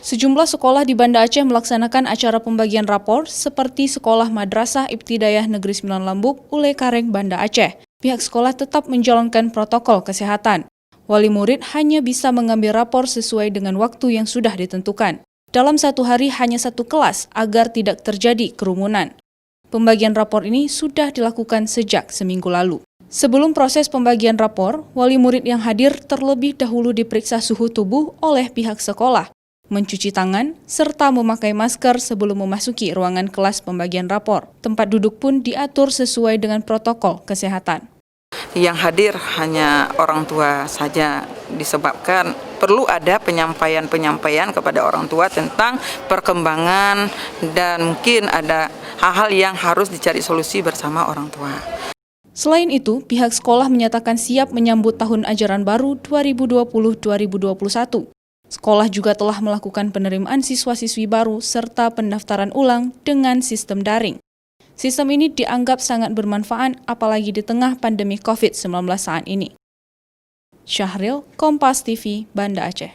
Sejumlah sekolah di Banda Aceh melaksanakan acara pembagian rapor seperti Sekolah Madrasah Ibtidaiyah Negeri 9 Lambuk, Ule Kareng, Banda Aceh. Pihak sekolah tetap menjalankan protokol kesehatan. Wali murid hanya bisa mengambil rapor sesuai dengan waktu yang sudah ditentukan. Dalam satu hari hanya satu kelas agar tidak terjadi kerumunan. Pembagian rapor ini sudah dilakukan sejak seminggu lalu. Sebelum proses pembagian rapor, wali murid yang hadir terlebih dahulu diperiksa suhu tubuh oleh pihak sekolah, mencuci tangan, serta memakai masker sebelum memasuki ruangan kelas pembagian rapor. Tempat duduk pun diatur sesuai dengan protokol kesehatan. Yang hadir hanya orang tua saja, disebabkan perlu ada penyampaian kepada orang tua tentang perkembangan dan mungkin ada hal-hal yang harus dicari solusi bersama orang tua. Selain itu, pihak sekolah menyatakan siap menyambut tahun ajaran baru 2020-2021. Sekolah juga telah melakukan penerimaan siswa-siswi baru serta pendaftaran ulang dengan sistem daring. Sistem ini dianggap sangat bermanfaat apalagi di tengah pandemi COVID-19 saat ini. Syahril, Kompas TV, Banda Aceh.